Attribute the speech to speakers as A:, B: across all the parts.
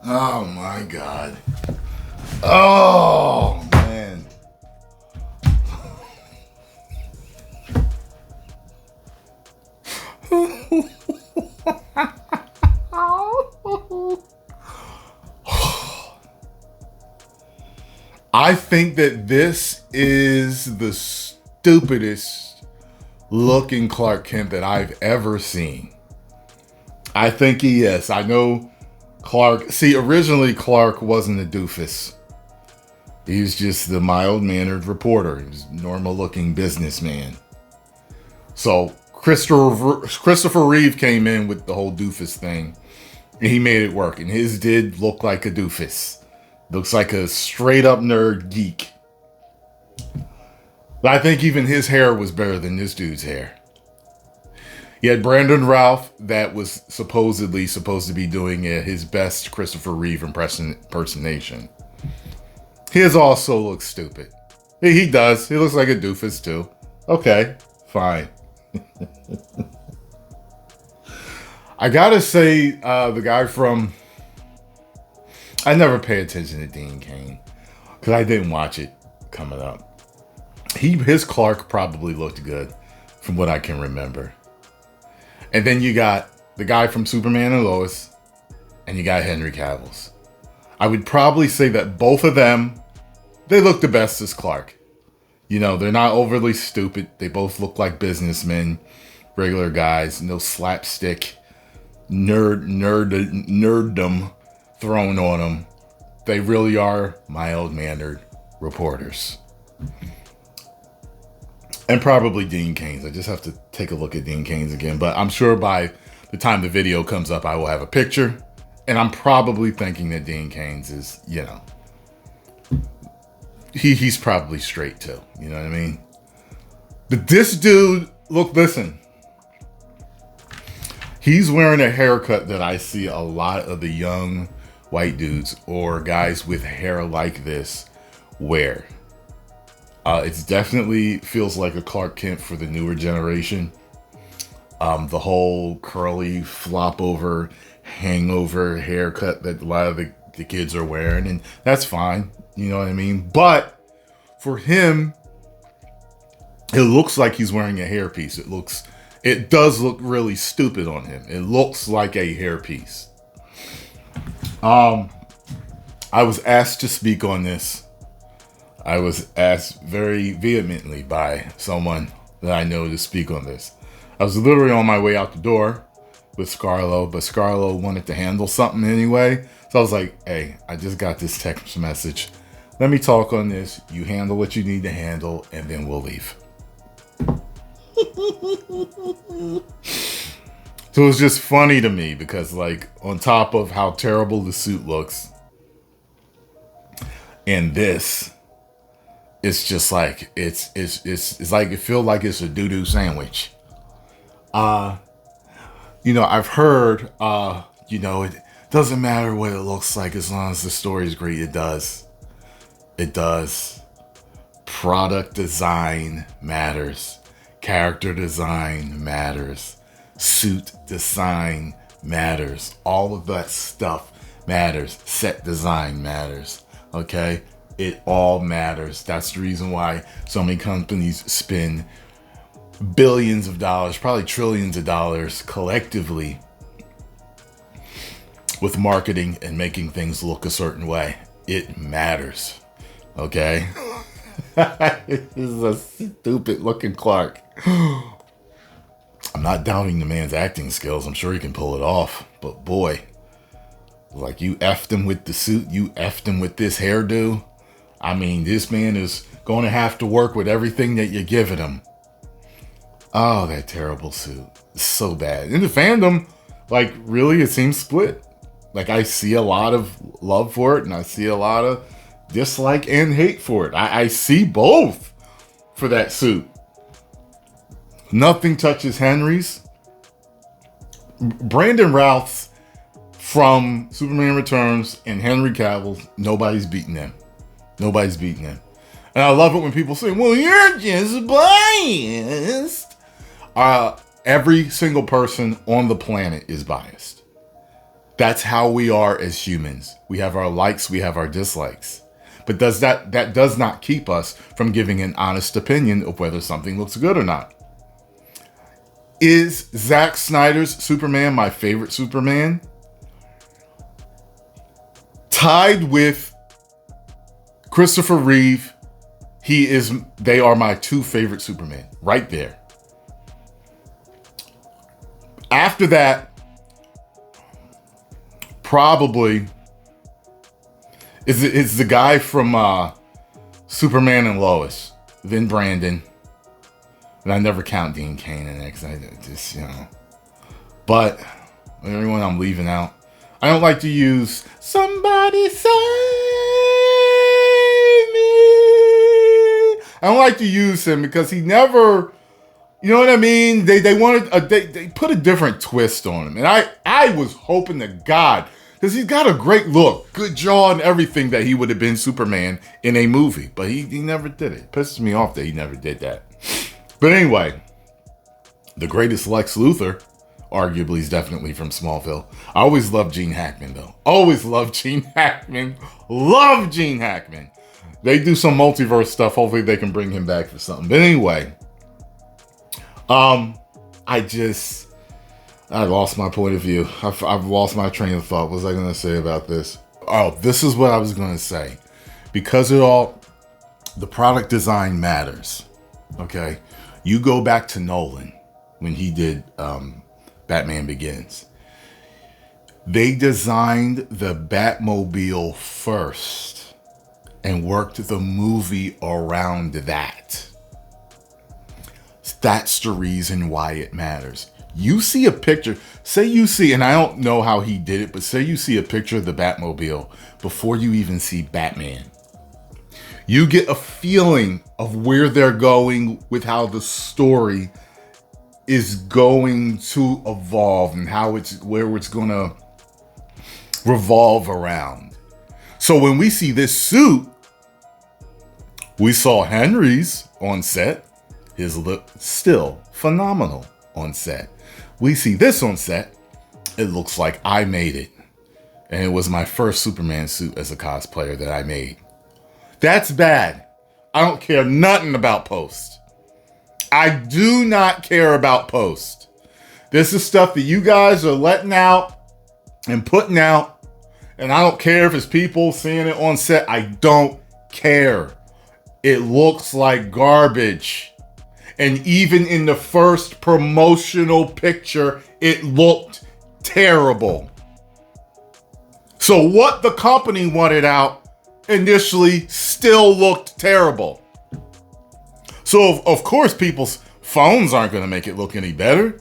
A: Oh my God. Oh man. I think that this is the stupidest looking Clark Kent that I've ever seen. I think he is. I know Clark. See, originally Clark wasn't a doofus. He was just the mild-mannered reporter. He was a normal-looking businessman. So Christopher Reeve came in with the whole doofus thing, and he made it work. And his did look like a doofus. Looks like a straight-up nerd geek. But I think even his hair was better than this dude's hair. You had Brandon Routh that was supposedly supposed to be doing his best Christopher Reeve impersonation. His also looks stupid. He does. He looks like a doofus too. Okay, fine. I gotta say, the guy from... I never pay attention to Dean Cain because I didn't watch it coming up. His Clark probably looked good from what I can remember. And then you got the guy from Superman and Lois, and you got Henry Cavill's. I would probably say that both of them, they look the best as Clark. You know, they're not overly stupid. They both look like businessmen, regular guys, no slapstick nerddom thrown on them. They really are mild-mannered reporters. And probably Dean Cain's. I just have to take a look at Dean Cain's again. But I'm sure by the time the video comes up, I will have a picture. And I'm probably thinking that Dean Cain's is, you know, he's probably straight too. You know what I mean? But this dude, look, listen. He's wearing a haircut that I see a lot of the young white dudes or guys with hair like this wear. It definitely feels like a Clark Kent for the newer generation. The whole curly flop over, hangover haircut that a lot of the kids are wearing, and that's fine. You know what I mean? But for him, it looks like he's wearing a hairpiece. It does look really stupid on him. It looks like a hairpiece. I was asked to speak on this. I was asked very vehemently by someone that I know to speak on this. I was literally on my way out the door with Scarlo, but Scarlo wanted to handle something anyway. So I was like, hey, I just got this text message. Let me talk on this. You handle what you need to handle, and then we'll leave. So it was just funny to me because, like, on top of how terrible the suit looks, and this, it's just like it's like it feels like it's a doo-doo sandwich. You know, I've heard you know, it doesn't matter what it looks like as long as the story is great. It does. It does. Product design matters. Character design matters. Suit design matters. All of that stuff matters. Set design matters. Okay? It all matters. That's the reason why so many companies spend billions of dollars, probably trillions of dollars collectively with marketing and making things look a certain way. It matters. Okay? This is a stupid looking Clark. I'm not doubting the man's acting skills. I'm sure he can pull it off. But boy, like, you effed him with the suit. You effed him with this hairdo. I mean, this man is going to have to work with everything that you're giving him. Oh, that terrible suit. It's so bad. In the fandom, like, really, it seems split. Like, I see a lot of love for it, and I see a lot of dislike and hate for it. I see both for that suit. Nothing touches Henry's. Brandon Routh's from Superman Returns and Henry Cavill's, nobody's beating them. Nobody's beating them. And I love it when people say, well, you're just biased. Every single person on the planet is biased. That's how we are as humans. We have our likes, we have our dislikes. But that does not keep us from giving an honest opinion of whether something looks good or not. Is Zack Snyder's Superman my favorite Superman? Tied with Christopher Reeve, they are my two favorite Superman, right there. After that, probably it's the guy from Superman and Lois, Vin Brandon. And I never count Dean Cain in it because I just, But everyone I'm leaving out. I don't like to use somebody save me. I don't like to use him because he never, you know what I mean? They wanted they put a different twist on him. And I was hoping to God, because he's got a great look, good jaw and everything, that he would have been Superman in a movie. But he never did it. It pisses me off that he never did that. But anyway, the greatest Lex Luthor, arguably, is definitely from Smallville. I always loved Gene Hackman, though. Always loved Gene Hackman. Love Gene Hackman. They do some multiverse stuff. Hopefully they can bring him back for something. But anyway, I lost my point of view. I've lost my train of thought. What was I going to say about this? Oh, this is what I was going to say. Because the product design matters. Okay? You go back to Nolan when he did Batman Begins. They designed the Batmobile first and worked the movie around that. That's the reason why it matters. You see a picture, say you see, and I don't know how he did it, but say you see a picture of the Batmobile before you even see Batman. You get a feeling of where they're going with how the story is going to evolve and where it's going to revolve around. So when we see this suit, we saw Henry's on set. His look still phenomenal on set. We see this on set. It looks like I made it. And it was my first Superman suit as a cosplayer that I made. That's bad. I don't care nothing about post. I do not care about post. This is stuff that you guys are letting out and putting out. And I don't care if it's people seeing it on set. I don't care. It looks like garbage. And even in the first promotional picture, it looked terrible. So what the company wanted out initially still looked terrible. So of course people's phones aren't going to make it look any better.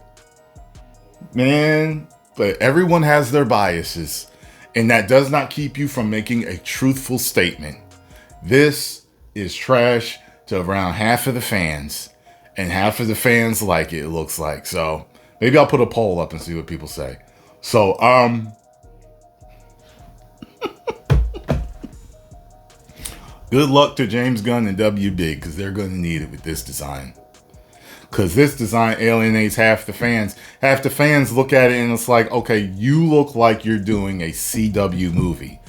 A: Man, but everyone has their biases, and that does not keep you from making a truthful statement. This is trash to around half of the fans, and half of the fans like it looks like. So maybe I'll put a poll up and see what people say. So good luck to James Gunn and WB, because they're going to need it with this design. Because this design alienates half the fans. Half the fans look at it and it's like, okay, you look like you're doing a CW movie.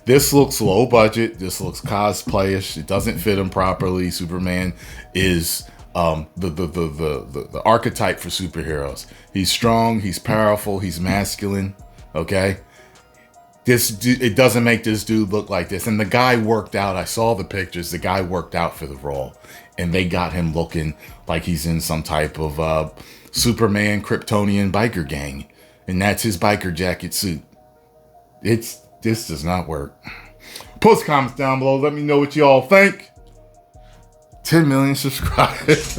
A: This looks low budget. This looks cosplayish. It doesn't fit him properly. Superman is the archetype for superheroes. He's strong. He's powerful. He's masculine. Okay? It doesn't make this dude look like this. And the guy worked out. I saw the pictures. The guy worked out for the role. And they got him looking like he's in some type of Superman Kryptonian biker gang. And that's his biker jacket suit. This does not work. Post comments down below. Let me know what y'all think. 10 million subscribers.